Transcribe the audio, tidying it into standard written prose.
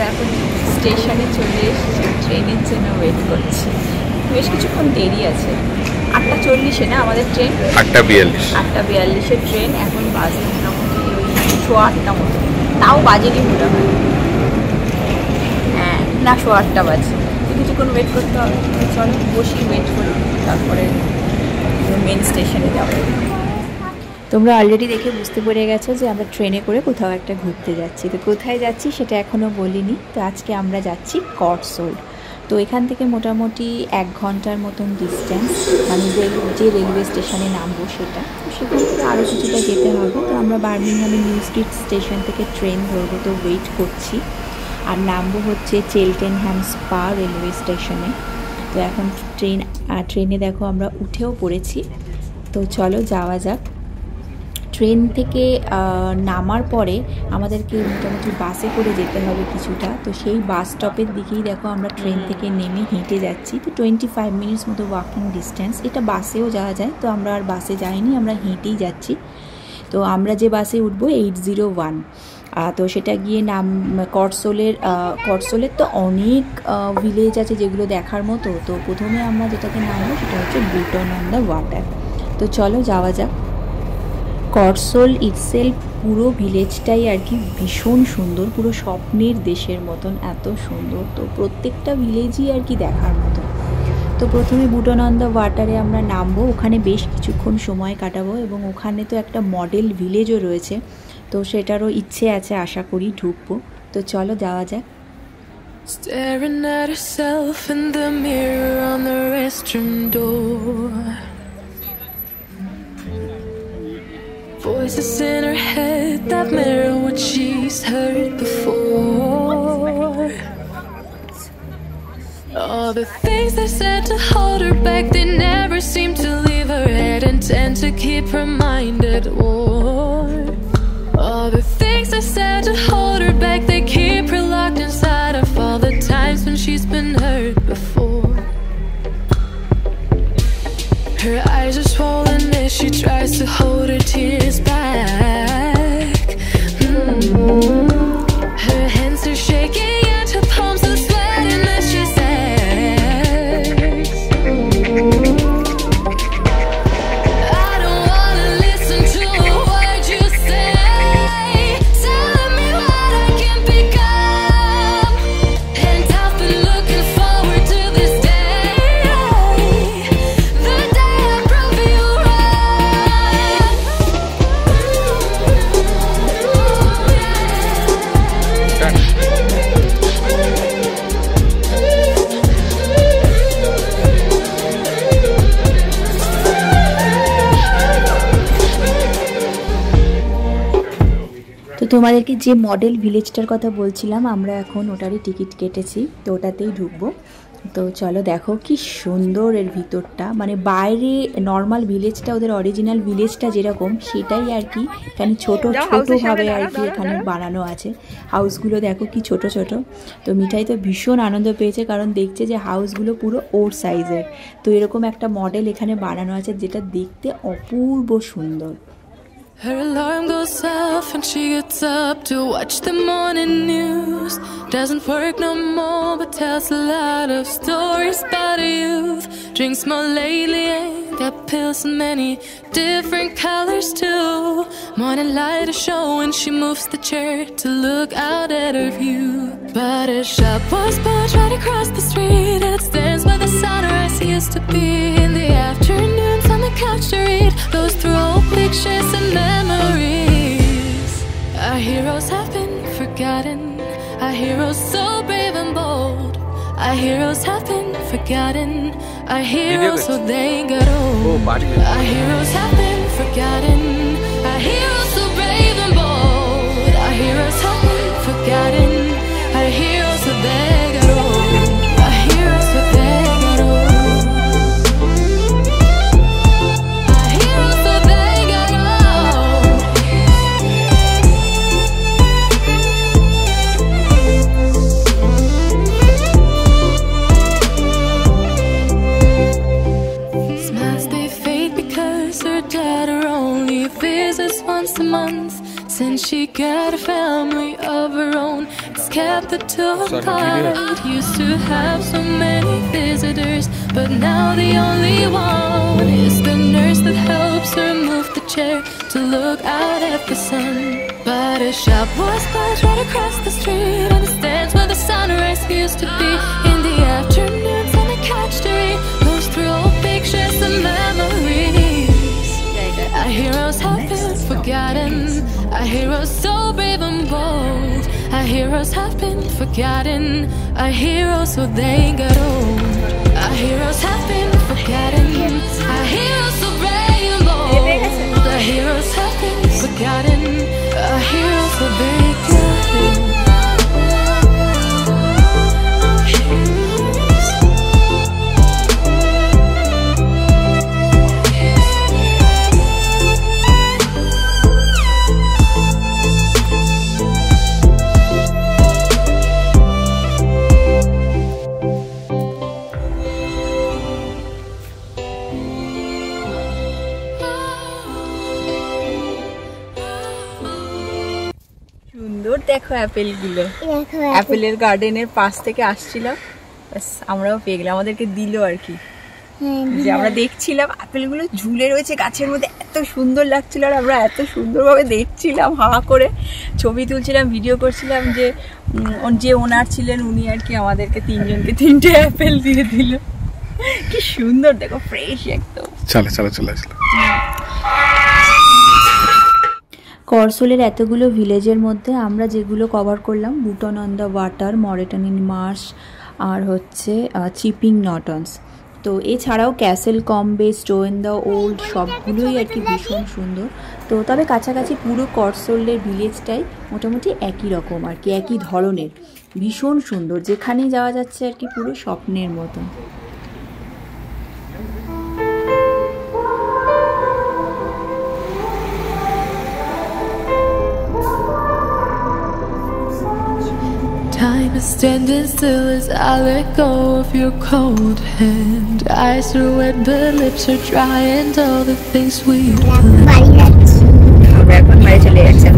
আমরা এখন স্টেশনে চলে এসেছি, ট্রেনের জন্য ওয়েট করছি। বেশ কিছুক্ষণ দেরি আছে, 8:40 না আমাদের ট্রেন, 8:42 ট্রেন। এখন বাজে মোটামুটি ওই 8:15 মতো, তাও বাজেনি মোটামুটি, হ্যাঁ না 8:15 বাজে। কিছুক্ষণ ওয়েট করতে হবে, চলো বসি ওয়েট করি, তারপরে মেন স্টেশনে যাবো। তোমরা অলরেডি দেখে বুঝতে পেরে গেছো যে আমরা ট্রেনে করে কোথাও একটা ঘুরতে যাচ্ছি। তো কোথায় যাচ্ছি সেটা এখনও বলিনি। তো আজকে আমরা যাচ্ছি কটসোল্ড। তো এখান থেকে মোটামুটি 1 ঘন্টার মতন ডিস্টেন্স, মানে যে রেলওয়ে স্টেশনে নামবো সেটা। তো সেখান থেকে আরও কিছুটা যেতে হবে। তো আমরা বার্মিংহামে নিউ স্ট্রিট স্টেশন থেকে ট্রেন ধরবো, তো ওয়েট করছি। আর নামবো হচ্ছে চেলটেনহ্যাম স্পা রেলওয়ে স্টেশনে। তো এখন ট্রেনে দেখো আমরা উঠেও পড়েছি। তো চলো যাওয়া যাক। ট্রেন থেকে নামার পরে আমাদেরকে মোটামুটি বাসে করে যেতে হবে কিছুটা। তো সেই বাস স্টপের দিকেই দেখো আমরা ট্রেন থেকে নেমে হেঁটে যাচ্ছি। তো 25 মিনিটস মতো ওয়াকিং ডিস্টেন্স। এটা বাসেও যাওয়া যায়, তো আমরা আর বাসে যাইনি, আমরা হেঁটেই যাচ্ছি। তো আমরা যে বাসে উঠবো 801। তো সেটা গিয়ে কটসোলের তো অনেক ভিলেজ আছে যেগুলো দেখার মতো। তো প্রথমে আমরা যেটাকে নামবো সেটা হচ্ছে বুটন অন দ্য ওয়াটার। তো চলো যাওয়া যাক। কটসোল ইটসেলফ পুরো ভিলেজটাই আর কি ভীষণ সুন্দর, পুরো স্বপ্নের দেশের মতন, এত সুন্দর। তো প্রত্যেকটা ভিলেজই আর কি দেখার মতো। তো প্রথমে বুটন অন দ্য ওয়াটারে আমরা নামবো, ওখানে বেশ কিছুক্ষণ সময় কাটাবো এবং ওখানে তো একটা মডেল ভিলেজও রয়েছে। তো সেটারও ইচ্ছে আছে, আশা করি ঢুকবো। তো চলো যাওয়া যাক। Staring at herself in the mirror on the restroom door. Voices in her head that mirror what she's heard before. All the things they said to hold her back, they never seem to leave her head and tend to keep her mind at war. All the things they said to hold her back, they keep her locked inside of all the times when she's been hurt before. Her eyes are swollen as she tries to hold her tears back. Her hands are shaking and her palms are sweating as she says, I don't wanna listen to a word you say, telling me what I can become. And I've been looking forward to this day, the day I prove you right. তো তোমাদেরকে যে model ভিলেজটার কথা বলছিলাম, আমরা এখন ওটারই ticket কেটেছি, তো ওটাতেই ঢুকবো। তো চলো দেখো কি সুন্দর এর ভিতরটা, মানে বাইরে নর্মাল ভিলেজটা, ওদের অরিজিনাল ভিলেজটা যেরকম সেটাই আর কি, এখানে ছোটোভাবে আর কি এখানে বানানো আছে। হাউসগুলো দেখো কি ছোট ছোট। তো মিঠাই তো ভীষণ আনন্দ পেয়েছে, কারণ দেখছে যে হাউসগুলো পুরো ওর সাইজের। তো এরকম একটা মডেল এখানে বানানো আছে যেটা দেখতে অপূর্ব সুন্দর। Her alarm goes off and she gets up to watch the morning news. Doesn't work no more but tells a lot of stories about her youth. Drinks more lately and got pills in many different colors too. Morning light is showing, she moves the chair to look out at her view. But her shop was built right across the street, and it stands by the sunrise used to be. In the afternoons on the couch to read, goes through old pictures and memories. Our heroes have been forgotten, our heroes so brave and bold. Our heroes have been forgotten, our heroes so they got old. Our heroes have been forgotten, our heroes so brave and bold. Our heroes have been forgotten, our heroes so they got old. Our heroes so they got old. Our heroes so they got old. Smiles they fade because her daughter only visits once a month. got a family of her own. It's kept the two apart. Used to have so many visitors, but now the only one is the nurse that helps her move the chair to look out at the sun. But a shop was closed right across the street, and the stands where the sunrise used to be. In the afternoons on the couch to read, goes through old pictures and memories. Our heroes have been forgotten. Our heroes so brave and bold. Our heroes have been forgotten. Our heroes so they got old. Our heroes have been forgotten. Our heroes so brave and bold. Our heroes have been forgotten. Our heroes so they got old. সুন্দর দেখো অ্যাপেলগুলো, অ্যাপেলের গার্ডেনের পাশ থেকে আসছিলাম, ব্যাস আমরাও পেয়ে গেলাম, আমাদেরকে দিল আর কি। যে আমরা দেখছিলাম অ্যাপেলগুলো ঝুলে রয়েছে গাছের মধ্যে, এত সুন্দর লাগছিল, আর আমরা এত সুন্দরভাবে দেখছিলাম, হা করে ছবি তুলছিলাম, ভিডিও করছিলাম। যে ওনার ছিলেন উনি আর কি আমাদেরকে তিনজনকে 3টে অ্যাপেল দিয়ে দিল। কি সুন্দর দেখো, ফ্রেশ একদম। চলে চলে চলে চলে। করসোলের এতগুলো ভিলেজের মধ্যে আমরা যেগুলো কভার করলাম, Bourton on the Water, Moreton in Marsh, আর হচ্ছে চিপিং নটনস। তো এছাড়াও Castle Combe, Stow in the Wold, সবগুলোই আর কি ভীষণ সুন্দর। তো তবে কাছাকাছি পুরো করসোলের ভিলেজটাই মোটামুটি একই রকম আর কি, একই ধরনের, ভীষণ সুন্দর, যেখানেই যাওয়া যাচ্ছে আর কি পুরো স্বপ্নের মতন। Time is standing still as I let go of your cold hand. Eyes are wet but lips are dry, and all the things we আমরা এখন বাড়ি চলে যাচ্ছি।